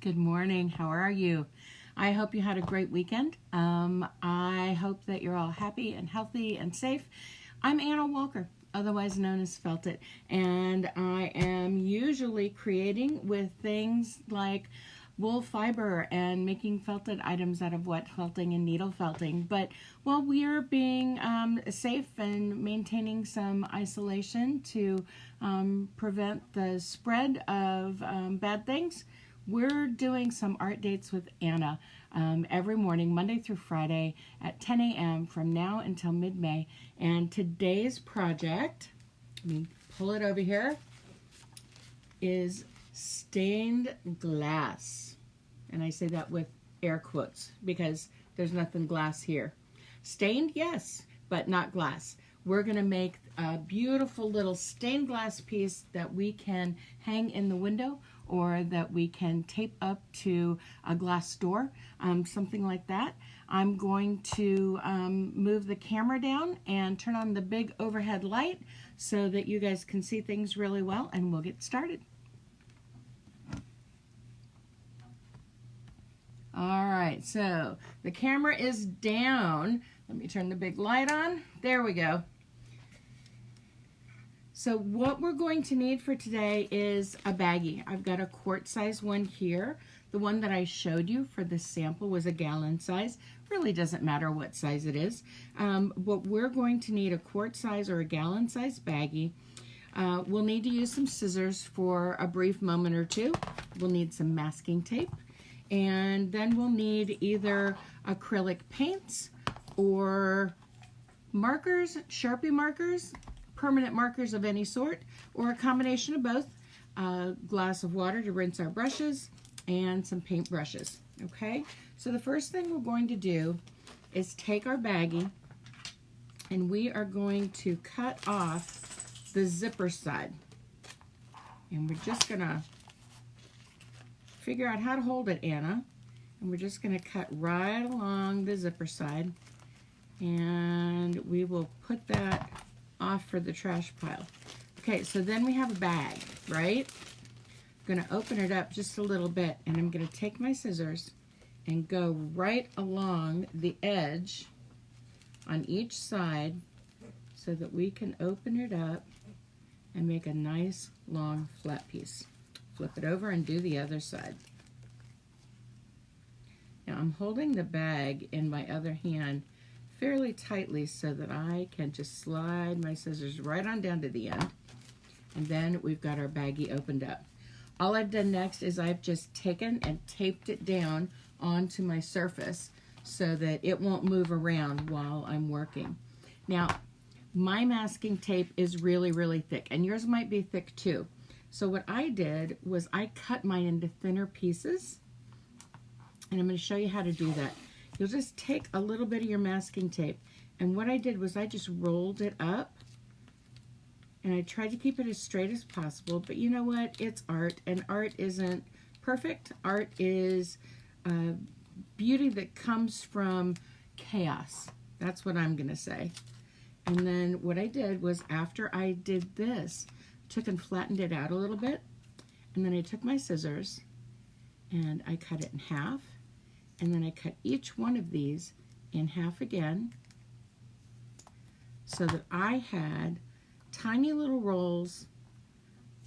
Good morning. How are you? I hope you had a great weekend. I hope that you're all happy and healthy and safe. I'm Anna Walker, otherwise known as FELTit, and I am usually creating with things like wool fiber and making felted items out of wet felting and needle felting. But while we are being safe and maintaining some isolation to prevent the spread of bad things, we're doing some art dates with Anna every morning, Monday through Friday at 10 a.m. from now until mid-May. And today's project, let me pull it over here, is stained glass. And I say that with air quotes because there's nothing glass here. Stained, yes, but not glass. We're going to make a beautiful little stained glass piece that we can hang in the window or that we can tape up to a glass door, something like that. I'm going to move the camera down and turn on the big overhead light so that you guys can see things really well, and we'll get started. All right, so the camera is down. Let me turn the big light on. There we go. So what we're going to need for today is a baggie. I've got a quart size one here. The one that I showed you for the sample was a gallon size. Really doesn't matter what size it is. But we're going to need a quart size or a gallon size baggie. We'll need to use some scissors for a brief moment or two. We'll need some masking tape. And then we'll need either acrylic paints or markers, Sharpie markers, permanent markers of any sort, or a combination of both. A glass of water to rinse our brushes, and some paint brushes. Okay, so the first thing we're going to do is take our baggie and we are going to cut off the zipper side. And we're just gonna figure out how to hold it, Anna. And we're just gonna cut right along the zipper side, and we will put that off for the trash pile. Okay, so then we have a bag, right? I'm gonna open it up just a little bit, and I'm gonna take my scissors and go right along the edge on each side so that we can open it up and make a nice long flat piece. Flip it over and do the other side. Now I'm holding the bag in my other hand fairly tightly so that I can just slide my scissors right on down to the end. And then we've got our baggie opened up. All I've done next is I've just taken and taped it down onto my surface so that it won't move around while I'm working. Now, my masking tape is really, really thick, and yours might be thick too. So what I did was I cut mine into thinner pieces, and I'm going to show you how to do that. You'll just take a little bit of your masking tape, and what I did was I just rolled it up, and I tried to keep it as straight as possible, but you know what? It's art, and art isn't perfect. Art is beauty that comes from chaos. That's what I'm going to say. And then what I did was after I did this, took and flattened it out a little bit, and then I took my scissors and I cut it in half, and then I cut each one of these in half again so that I had tiny little rolls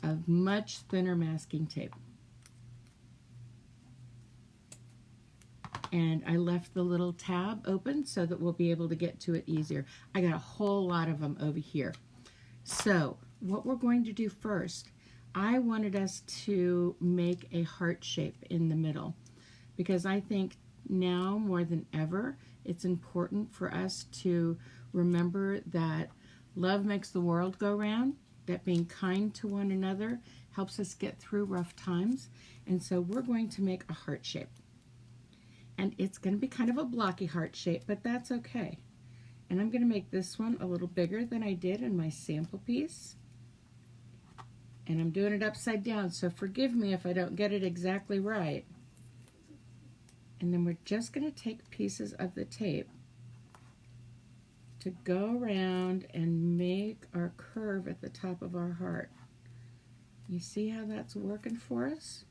of much thinner masking tape. And I left the little tab open so that we'll be able to get to it easier. I got a whole lot of them over here. So what we're going to do first, I wanted us to make a heart shape in the middle because I think now more than ever it's important for us to remember that love makes the world go round, that being kind to one another helps us get through rough times, and so we're going to make a heart shape. And it's going to be kind of a blocky heart shape, but that's okay. And I'm going to make this one a little bigger than I did in my sample piece. And I'm doing it upside down, so forgive me if I don't get it exactly right. And then we're just going to take pieces of the tape to go around and make our curve at the top of our heart. You see how that's working for us?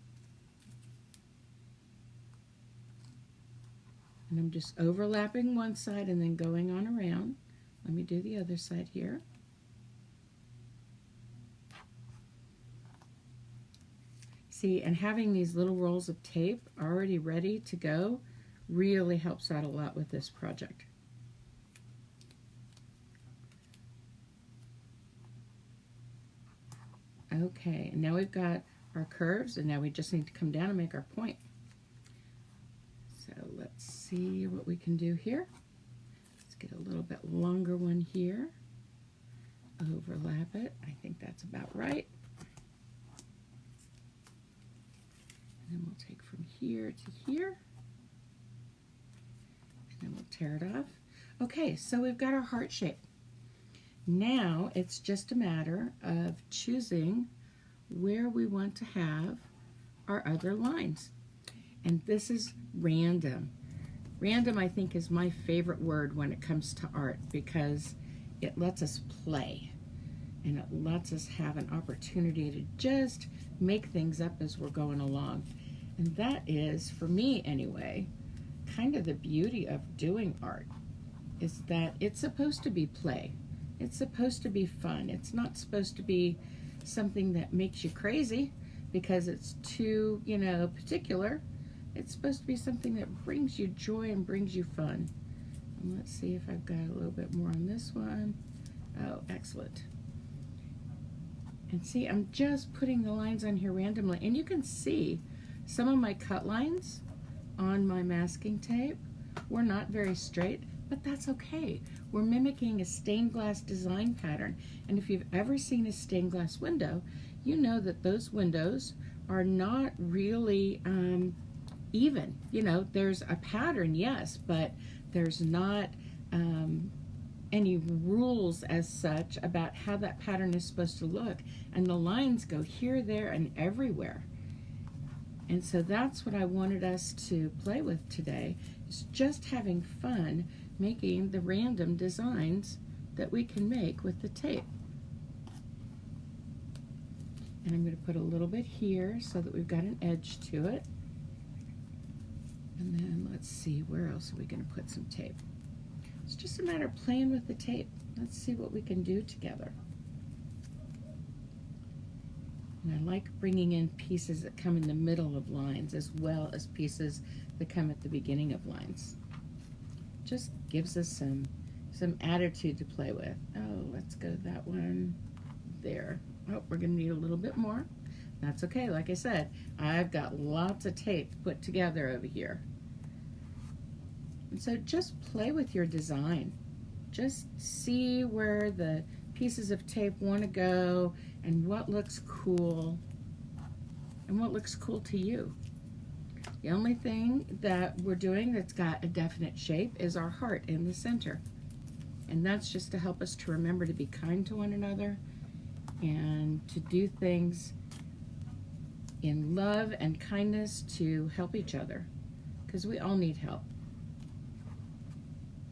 And I'm just overlapping one side and then going on around. Let me do the other side here. See, and having these little rolls of tape already ready to go really helps out a lot with this project. Okay, and now we've got our curves, and now we just need to come down and make our point. So let's see what we can do here. Let's get a little bit longer one here. Overlap it. I think that's about right. And then we'll take from here to here. And then we'll tear it off. Okay, so we've got our heart shape. Now it's just a matter of choosing where we want to have our other lines. And this is random. Random, I think, is my favorite word when it comes to art because it lets us play and it lets us have an opportunity to just make things up as we're going along. And that is, for me anyway, kind of the beauty of doing art, is that it's supposed to be play. It's supposed to be fun. It's not supposed to be something that makes you crazy because it's too, particular. It's supposed to be something that brings you joy and brings you fun. And let's see if I've got a little bit more on this one. Oh, excellent. And see, I'm just putting the lines on here randomly. And you can see some of my cut lines on my masking tape were not very straight, but that's okay. We're mimicking a stained glass design pattern. And if you've ever seen a stained glass window, you know that those windows are not really even. There's a pattern, yes, but there's not any rules as such about how that pattern is supposed to look. And the lines go here, there, and everywhere. And so that's what I wanted us to play with today, is just having fun making the random designs that we can make with the tape. And I'm going to put a little bit here so that we've got an edge to it. And then let's see, where else are we going to put some tape? It's just a matter of playing with the tape. Let's see what we can do together. And I like bringing in pieces that come in the middle of lines as well as pieces that come at the beginning of lines. Just gives us some attitude to play with. Oh, let's go that one there. Oh, we're going to need a little bit more. That's okay. Like I said, I've got lots of tape put together over here. And so just play with your design. Just see where the pieces of tape want to go and what looks cool and what looks cool to you. The only thing that we're doing that's got a definite shape is our heart in the center. And that's just to help us to remember to be kind to one another and to do things in love and kindness to help each other, because we all need help.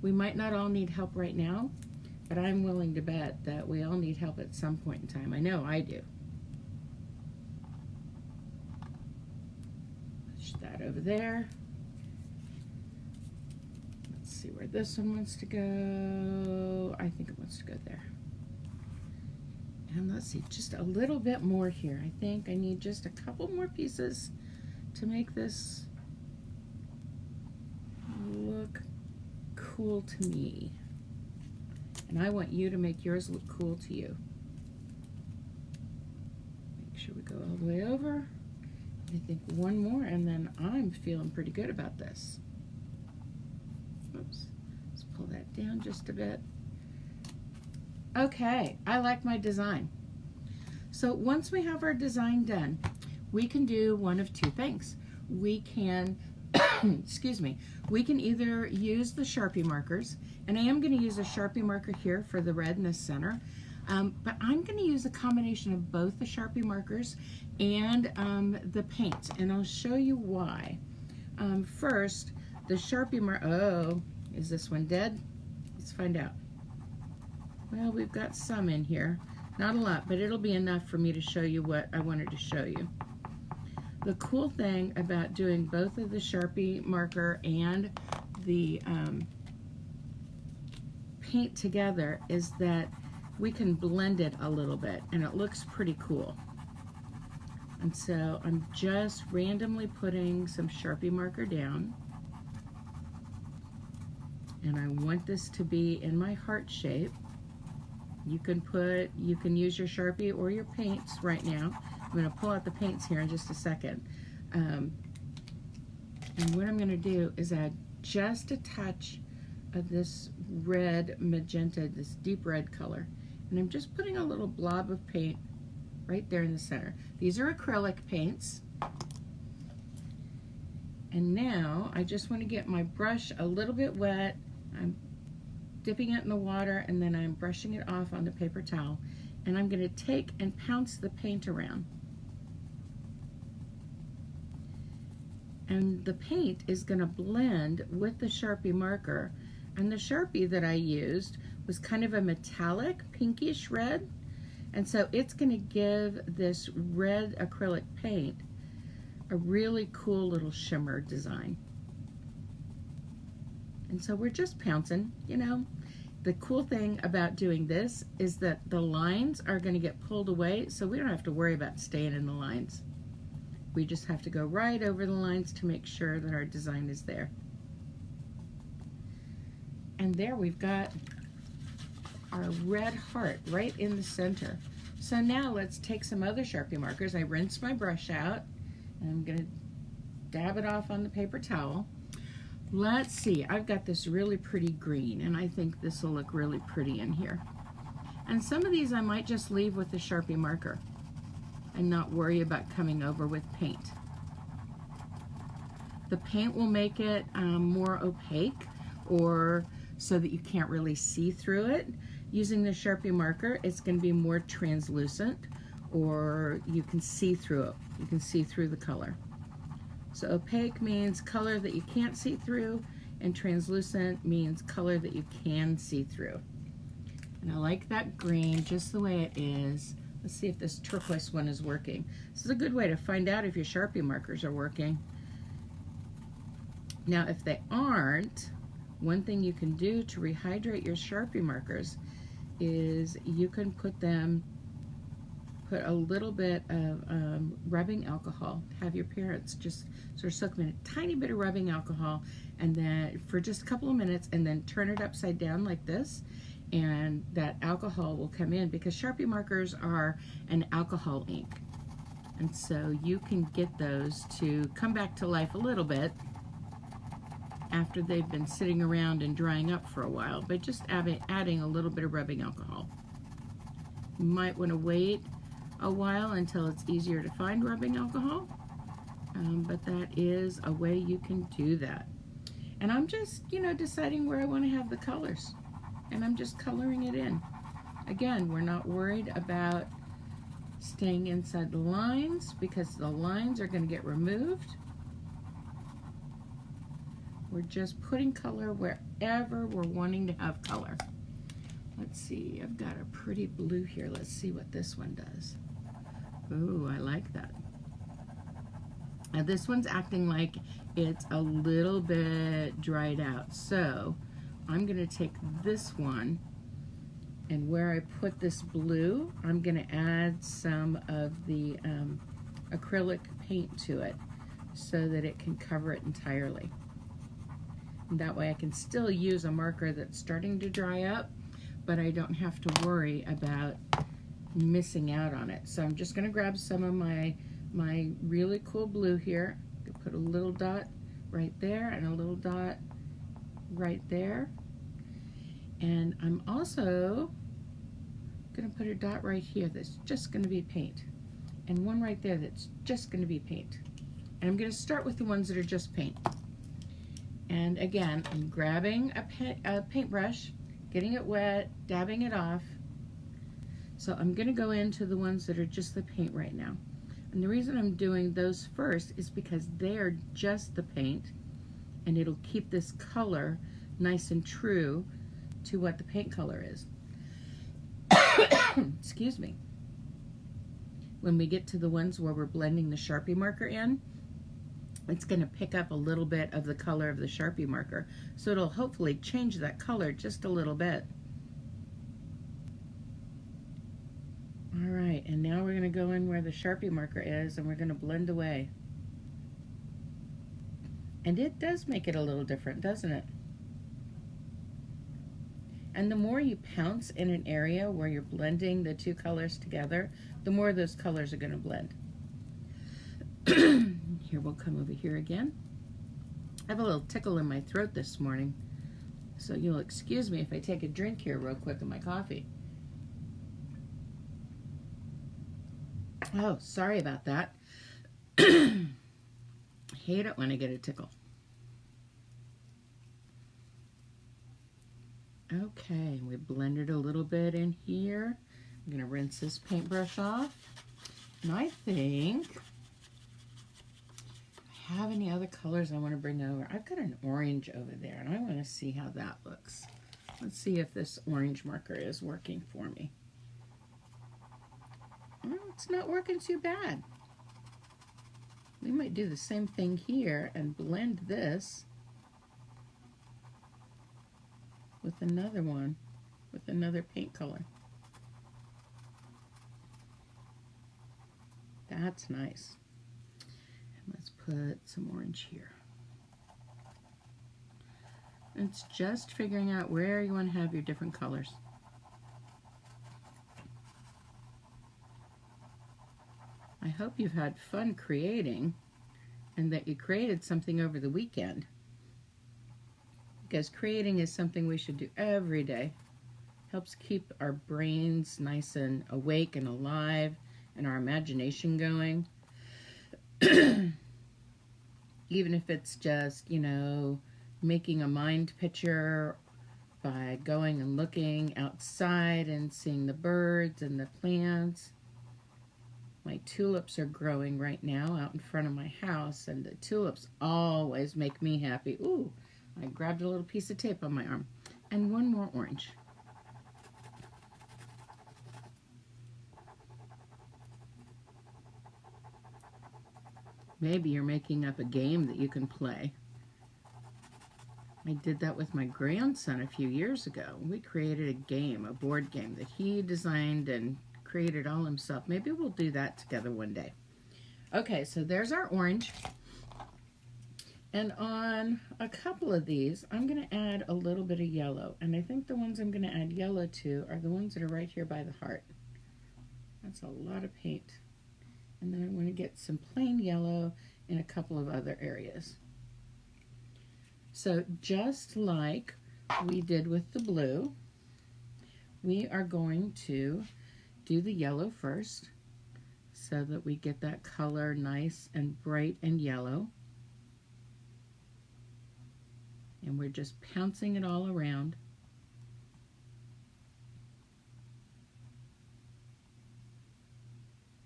We might not all need help right now, but I'm willing to bet that we all need help at some point in time. I know I do. Push that over there. Let's see where this one wants to go. I think it wants to go there. And let's see, just a little bit more here. I think I need just a couple more pieces to make this look cool to me. And I want you to make yours look cool to you. Make sure we go all the way over. I think one more, and then I'm feeling pretty good about this. Oops, let's pull that down just a bit. Okay, I like my design. So once we have our design done, we can do one of two things. We can, excuse me, we can either use the Sharpie markers, and I am going to use a Sharpie marker here for the red in the center, but I'm going to use a combination of both the Sharpie markers and the paint, and I'll show you why. First, the Sharpie marker, oh, is this one dead? Let's find out. Well, we've got some in here. Not a lot, but it'll be enough for me to show you what I wanted to show you. The cool thing about doing both of the Sharpie marker and the paint together is that we can blend it a little bit and it looks pretty cool. And so I'm just randomly putting some Sharpie marker down, and I want this to be in my heart shape. You can use your Sharpie or your paints right now. I'm going to pull out the paints here in just a second. And what I'm going to do is add just a touch of this red magenta, this deep red color. And I'm just putting a little blob of paint right there in the center. These are acrylic paints. And now I just want to get my brush a little bit wet. I'm dipping it in the water and then I'm brushing it off on the paper towel. And I'm going to take and pounce the paint around. And the paint is going to blend with the Sharpie marker. And the Sharpie that I used was kind of a metallic pinkish red. And so it's going to give this red acrylic paint a really cool little shimmer design. And so we're just pouncing, you know. The cool thing about doing this is that the lines are going to get pulled away, so we don't have to worry about staying in the lines. We just have to go right over the lines to make sure that our design is there. And there we've got our red heart right in the center. So now let's take some other Sharpie markers. I rinsed my brush out and I'm going to dab it off on the paper towel. Let's see, I've got this really pretty green and I think this will look really pretty in here. And some of these I might just leave with the Sharpie marker and not worry about coming over with paint. The paint will make it more opaque, or so that you can't really see through it. Using the Sharpie marker, it's going to be more translucent, or you can see through it. You can see through the color. So opaque means color that you can't see through, and translucent means color that you can see through. And I like that green just the way it is. Let's see if this turquoise one is working. This is a good way to find out if your Sharpie markers are working. Now, if they aren't, one thing you can do to rehydrate your Sharpie markers is you can put a little bit of rubbing alcohol. Have your parents just sort of soak them in a tiny bit of rubbing alcohol, and then for just a couple of minutes, and then turn it upside down like this, and that alcohol will come in, because Sharpie markers are an alcohol ink. And so you can get those to come back to life a little bit after they've been sitting around and drying up for a while, but just adding a little bit of rubbing alcohol. You might want to wait a while until it's easier to find rubbing alcohol, but that is a way you can do that. And I'm just, you know, deciding where I want to have the colors, and I'm just coloring it in. Again, we're not worried about staying inside the lines because the lines are going to get removed. We're just putting color wherever we're wanting to have color. Let's see, I've got a pretty blue here. Let's see what this one does. Ooh, I like that. Now this one's acting like it's a little bit dried out. So I'm gonna take this one, and where I put this blue, I'm gonna add some of the acrylic paint to it so that it can cover it entirely. And that way I can still use a marker that's starting to dry up, but I don't have to worry about missing out on it. So I'm just going to grab some of my really cool blue here, put a little dot right there and a little dot right there. And I'm also going to put a dot right here that's just going to be paint, and one right there that's just going to be paint. And I'm going to start with the ones that are just paint. And again, I'm grabbing a paintbrush, getting it wet, dabbing it off. So I'm going to go into the ones that are just the paint right now. And the reason I'm doing those first is because they're just the paint, and it'll keep this color nice and true to what the paint color is. Excuse me. When we get to the ones where we're blending the Sharpie marker in, it's going to pick up a little bit of the color of the Sharpie marker. So it'll hopefully change that color just a little bit. All right, and now we're going to go in where the Sharpie marker is and we're going to blend away. And it does make it a little different, doesn't it? And the more you pounce in an area where you're blending the two colors together, the more those colors are going to blend. Here, we'll come over here again. I have a little tickle in my throat this morning, so you'll excuse me if I take a drink here real quick of my coffee. Oh, sorry about that. I hate it when I get a tickle. Okay, we blended a little bit in here. I'm going to rinse this paintbrush off. And I think I have any other colors I want to bring over. I've got an orange over there, and I want to see how that looks. Let's see if this orange marker is working for me. Well, it's not working too bad. We might do the same thing here and blend this with another one, with another paint color. That's nice. And let's put some orange here. It's just figuring out where you want to have your different colors. I hope you've had fun creating and that you created something over the weekend, because creating is something we should do every day. Helps keep our brains nice and awake and alive and our imagination going. Even if it's just, you know, making a mind picture by going and looking outside and seeing the birds and the plants. My tulips are growing right now out in front of my house, and the tulips always make me happy. Ooh, I grabbed a little piece of tape on my arm. And one more orange. Maybe you're making up a game that you can play. I did that with my grandson a few years ago. We created a game, a board game that he designed and created all himself. Maybe we'll do that together one day. Okay, so there's our orange. And on a couple of these, I'm going to add a little bit of yellow. And I think the ones I'm going to add yellow to are the ones that are right here by the heart. That's a lot of paint. And then I'm going to get some plain yellow in a couple of other areas. So just like we did with the blue, we are going to do the yellow first so that we get that color nice and bright and yellow. And we're just pouncing it all around.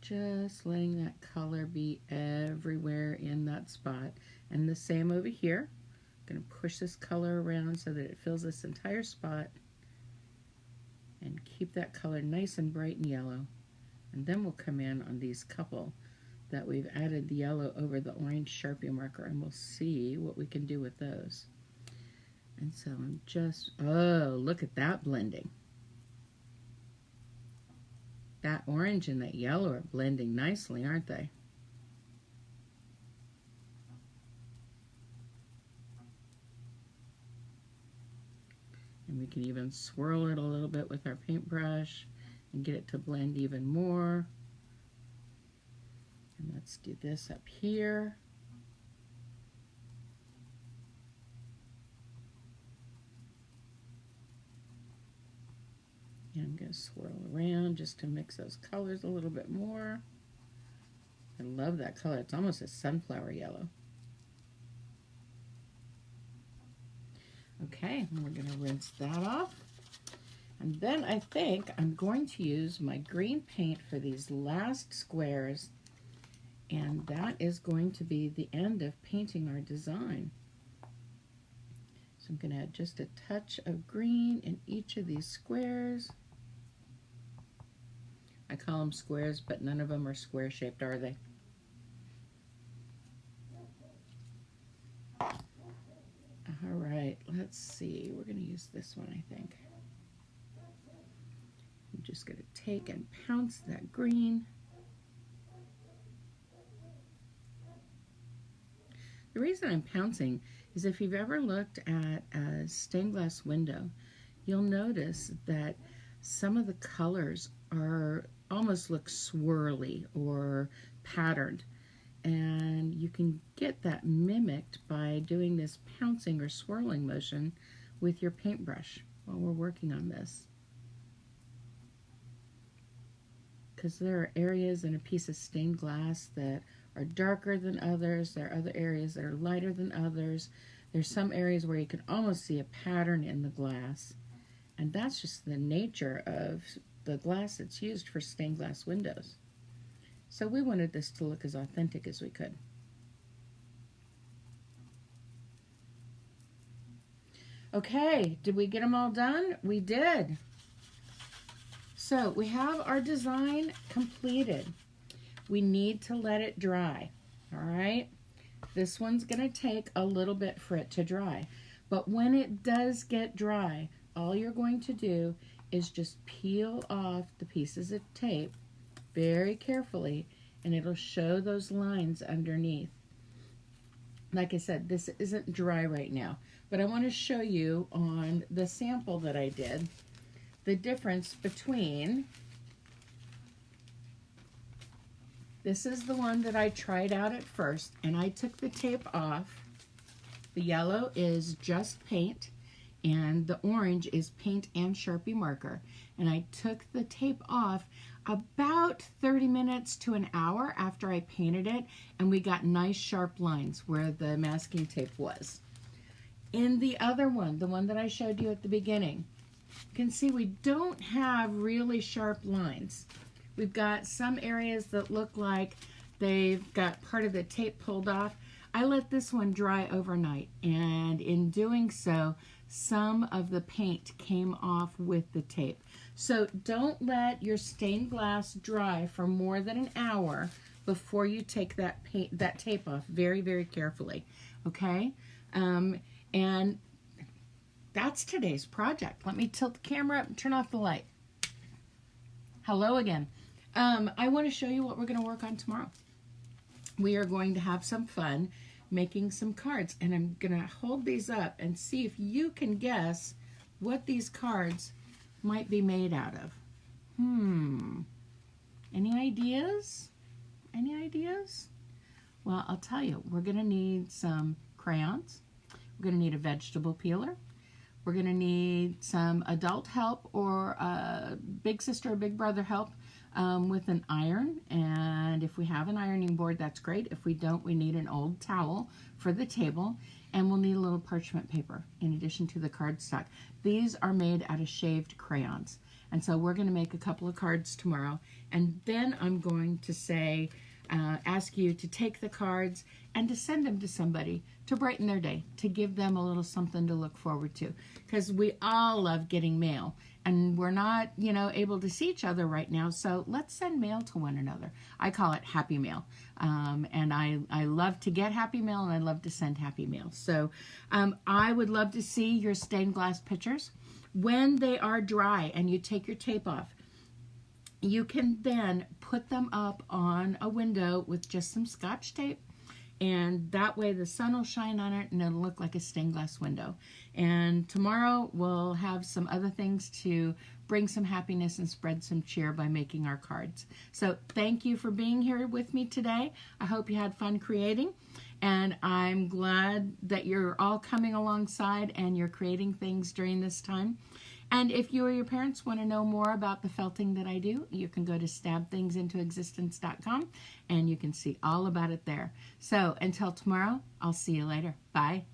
Just letting that color be everywhere in that spot. And the same over here. I'm going to push this color around so that it fills this entire spot. And keep that color nice and bright and yellow. And then we'll come in on these couple that we've added the yellow over the orange Sharpie marker, and we'll see what we can do with those. And so I'm just, oh, look at that blending. That orange and that yellow are blending nicely, aren't they? And we can even swirl it a little bit with our paintbrush and get it to blend even more. And let's do this up here. And I'm going to swirl around just to mix those colors a little bit more. I love that color. It's almost a sunflower yellow. Okay, and we're going to rinse that off. And then I think I'm going to use my green paint for these last squares. And that is going to be the end of painting our design. So I'm going to add just a touch of green in each of these squares. I call them squares, but none of them are square shaped, are they? let's see, we're going to use this one, I think. I'm just going to take and pounce that green. The reason I'm pouncing is if you've ever looked at a stained glass window, you'll notice that some of the colors are almost look swirly or patterned. And you can get that mimicked by doing this pouncing or swirling motion with your paintbrush while we're working on this. Because there are areas in a piece of stained glass that are darker than others. There are other areas that are lighter than others. There's some areas where you can almost see a pattern in the glass. And that's just the nature of the glass that's used for stained glass windows. So we wanted this to look as authentic as we could. Okay, did we get them all done? We did. So we have our design completed. We need to let it dry, all right? This one's gonna take a little bit for it to dry. But when it does get dry, all you're going to do is just peel off the pieces of tape very carefully, and it'll show those lines underneath. Like I said, this isn't dry right now, but I want to show you on the sample that I did the difference between, this is the one that I tried out at first, and I took the tape off. The yellow is just paint, and the orange is paint and Sharpie marker. And I took the tape off about 30 minutes to an hour after I painted it, and we got nice sharp lines where the masking tape was. In the other one, the one that I showed you at the beginning, you can see we don't have really sharp lines. We've got some areas that look like they've got part of the tape pulled off. I let this one dry overnight, and in doing so, some of the paint came off with the tape. So don't let your stained glass dry for more than an hour before you take that tape off very, very carefully, okay? And that's today's project. Let me tilt the camera up and turn off the light. Hello again. I want to show you what we're going to work on tomorrow. We are going to have some fun making some cards, and I'm going to hold these up and see if you can guess what these cards might be made out of. Any ideas? Any ideas? Well, I'll tell you, we're going to need some crayons. We're going to need a vegetable peeler. We're going to need some adult help or big sister or big brother help with an iron. And if we have an ironing board, that's great. If we don't, we need an old towel for the table. And we'll need a little parchment paper in addition to the cardstock. These are made out of shaved crayons. And so we're going to make a couple of cards tomorrow. And then I'm going to say, ask you to take the cards and to send them to somebody to brighten their day, to give them a little something to look forward to. Because we all love getting mail. And we're not, able to see each other right now, so let's send mail to one another. I call it happy mail. And I love to get happy mail, and I love to send happy mail. So I would love to see your stained glass pictures. When they are dry and you take your tape off, you can then put them up on a window with just some Scotch tape. And that way the sun will shine on it and it'll look like a stained glass window. And tomorrow we'll have some other things to bring some happiness and spread some cheer by making our cards. So thank you for being here with me today. I hope you had fun creating. And I'm glad that you're all coming alongside and you're creating things during this time. And if you or your parents want to know more about the felting that I do, you can go to stabthingsintoexistence.com and you can see all about it there. So until tomorrow, I'll see you later. Bye.